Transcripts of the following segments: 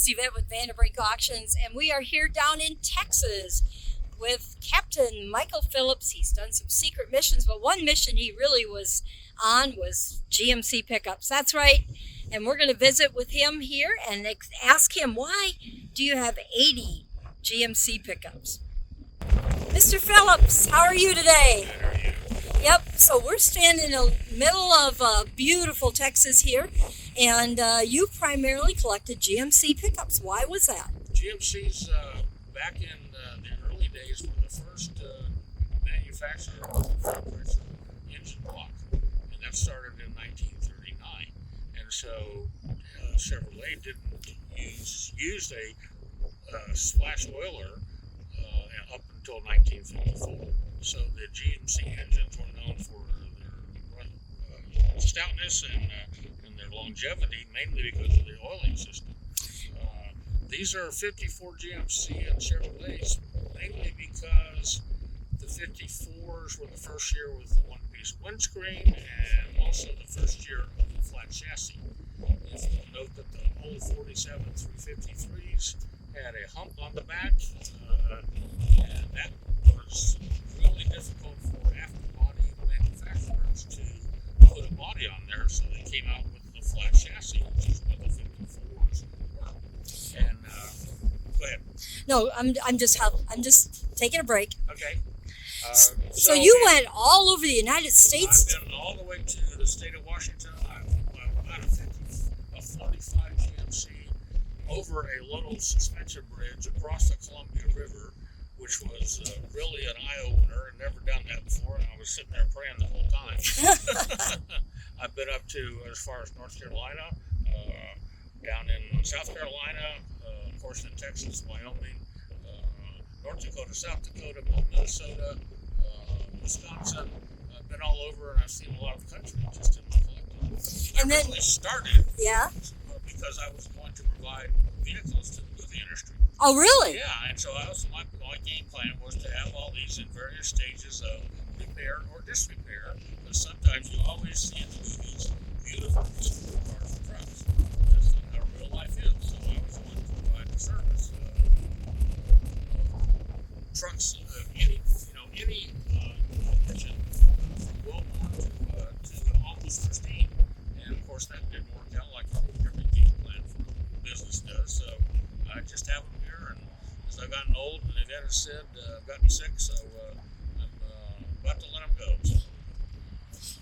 Liz DeVitt with Vanderbrink Auctions, and we are here down in Texas with Captain Michael Phillips. He's done some secret missions, but one mission he really was on was GMC pickups. That's right. And we're going to visit with him here and ask him, why do you have 80 GMC pickups? Mr. Phillips, how are you today? Good, how are you? Yep, so we're standing in the middle of beautiful Texas here, and you primarily collected GMC pickups. Why was that? GMC's back in the early days were the first manufacturer of fabrics engine block, and that started in 1939. And so Chevrolet didn't used a splash oiler up until 1954. So the GMC engines were known for their stoutness and their longevity, mainly because of the oiling system. These are 54 GMC and Chevrolets, mainly because the 54s were the first year with the one-piece windscreen and also the first year of the flat chassis. If you'll note that the old 47 through 53s had a hump on the back, and that was really difficult for after-body manufacturers to put a body on there, so they came out with the flat chassis, which is what the 54s were. And go ahead. No, I'm just taking a break. Okay. So you went all over the United States. I've been all the way to the state of Washington. I've got a 45 GMC over a little suspension bridge across the Columbia River, which was really an eye-opener. I'd never done that before, and I was sitting there praying the whole time. I've been up to as far as North Carolina, down in South Carolina, of course in Texas, Wyoming, North Dakota, South Dakota, Minnesota, Wisconsin. I've been all over, and I've seen a lot of the country just in my collecting. And then, really started because I was going to provide vehicles to the movie industry. Oh, really? Yeah, and so my game plan was to have all these in various stages of repair or disrepair, because sometimes you always see in the movies beautiful cars and trucks. That's not how real life is. So I was going to provide the service. Trucks, any engine from well-worn to almost pristine. And of course that didn't work out like every game plan for business does. So I just have them here, and as I've gotten old and they've had said, I've gotten sick, so I'm about to let them go. So.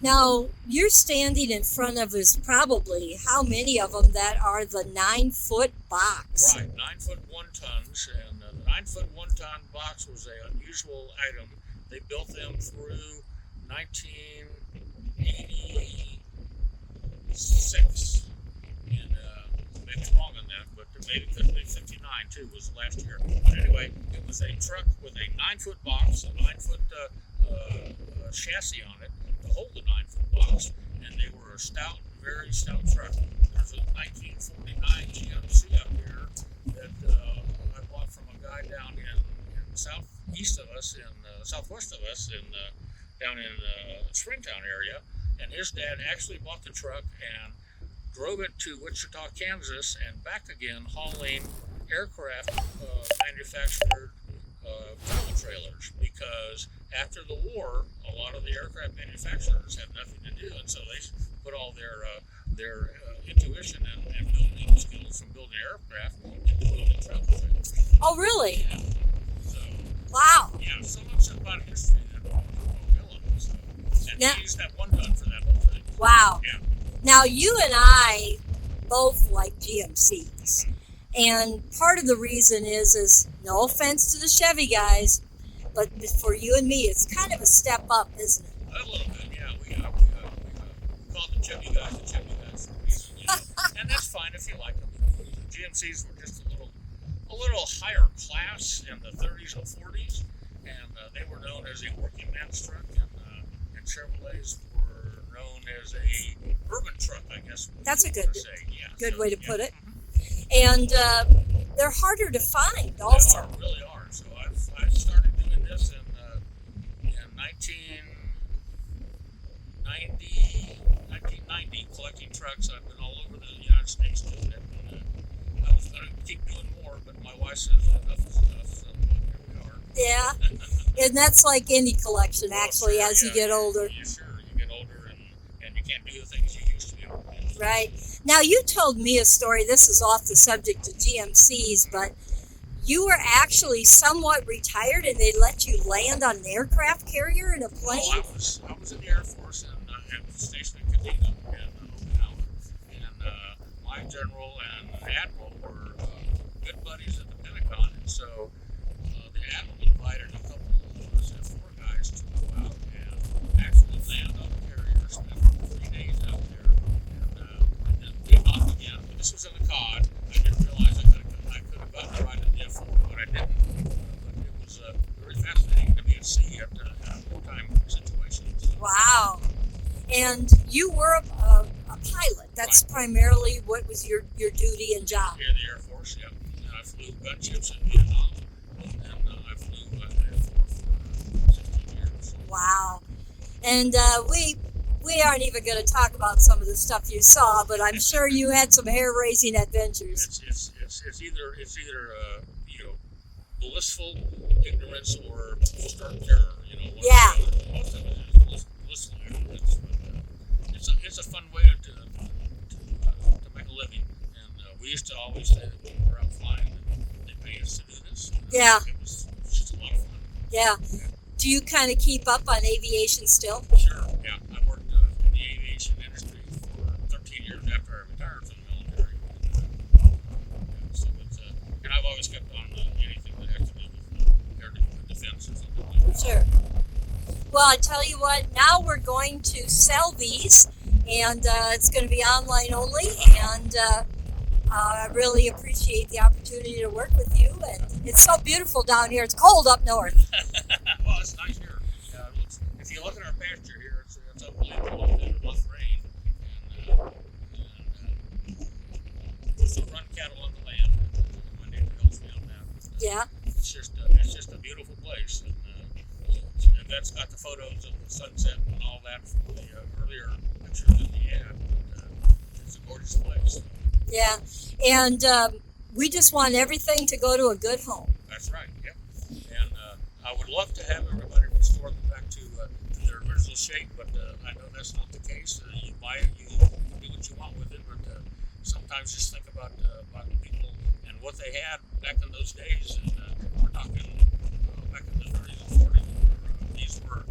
Now, you're standing in front of us probably how many of them that are the 9-foot box? Right, 9 foot 1 tons, and the 9 foot 1 ton box was an unusual item. They built them through 1986, and maybe wrong on that, but maybe it could have been 59 too, was last year. But anyway, it was a truck with a 9-foot box, a 9-foot chassis on it to hold the 9-foot box, and they were a stout, very stout truck. There's a 1949 GMC up here that I bought from a guy down in southeast of us, southwest of us, down in the Springtown area, and his dad actually bought the truck and drove it to Wichita, Kansas, and back again, hauling aircraft manufactured travel trailers, because after the war, a lot of the aircraft manufacturers had nothing to do, and so they put all their intuition and building skills from building aircraft into building travel trailers. Oh, really? Yeah. So, wow. Yeah, so much about history that so. And Now, he used that 1 ton for that whole thing. wow. Yeah. Now, you and I both like GMCs. And part of the reason is no offense to the Chevy guys, but for you and me, it's kind of a step up, isn't it? A little bit, yeah. We call the Chevy guys the Chevy guys for a reason, you know. And that's fine if you like them. The GMCs were just a little higher class in the 30s and 40s, and they were known as a working man's truck, and Chevrolets were known as a urban truck, I guess. That's a good way to put it. Mm-hmm. And they're harder to find also. They really are. So I started doing this in 1990, collecting trucks. I've been all over the United States doing it. I was going to keep doing more, but my wife says enough is enough, so here we are. Yeah. And that's like any collection, actually, Well, sure, as you get older. You get older, and you can't do the things you used to be able to do. Right. Now, you told me a story. This is off the subject of GMCs, but you were actually somewhat retired and they let you land on an aircraft carrier in a plane? Oh, I was in the Air Force and I was stationed in Kadena in Okinawa. And my general and admiral were good buddies at the Pentagon. And so the admiral invited a couple of us, 4 guys, to go out and actually land on the carrier, spend 3 days out there, and then take off again. But this was in the COD. I didn't realize I could have gotten a ride in the F4, but I didn't. But it was very fascinating to be at sea at wartime situations. Wow. And you were a pilot. That's Right. primarily what was your duty and job. Here in the Air Force, yeah. And I flew gunships in Vietnam, and I flew F4 for 16 years. Wow. And we aren't even going to talk about some of the stuff you saw, but I'm sure you had some hair-raising adventures. It's either you know, blissful ignorance or stark terror. You know. Yeah. Most of it is blissful ignorance, but it's a fun way to make a living. And we used to always say that when we were out flying, they paid us to do this. Yeah. It was just a lot of fun. Yeah. Do you kind of keep up on aviation still? Sure. Yeah. I worked in the aviation industry for 13 years after I retired from the military. So it's, and I've always kept on anything that has to do with air defense or something like that. Sure. Well, I tell you what, now we're going to sell these, and it's going to be online only, and I really appreciate the opportunity to work with you, and it's so beautiful down here. It's cold up north. Well, it's nice here. If you look at our pasture here, it's unbelievable. There's enough rain, and so run cattle on the land. My neighbor helps me on that. Yeah. It's just a beautiful place, and that's got the photos of the sunset and all that from the earlier pictures that he had. It's a gorgeous place. Yeah. And we just want everything to go to a good home. That's right. Yep. And I would love to have everybody restore them back to their original shape, but I know that's not the case. You buy it, you do what you want with it, but sometimes just think about the people and what they had back in those days. And we're talking back in the 30s and 40s. These were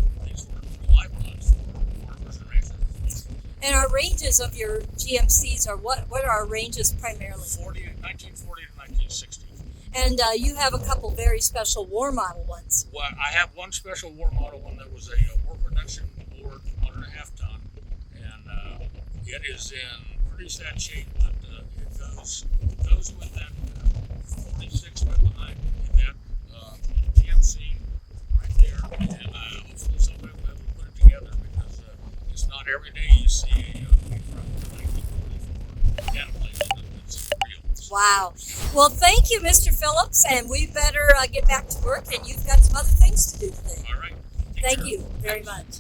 livelihoods for farmers and ranchers. And our ranges of your GMCs are what are our ranges primarily? 1940 to 1960. And you have a couple very special war model ones. Well, I have one special war model one that was a war production board, 1.5 ton, and it is in pretty sad shape, but it goes with that 46 right behind that GMC right there, and hopefully somebody will be able to put it together because it's not every day you see a 1944 cataplane that's real. Wow. Well, thank you, Mr. Phillips, and we better get back to work, and you've got some other things to do today. All right. Take Thank care. you very much.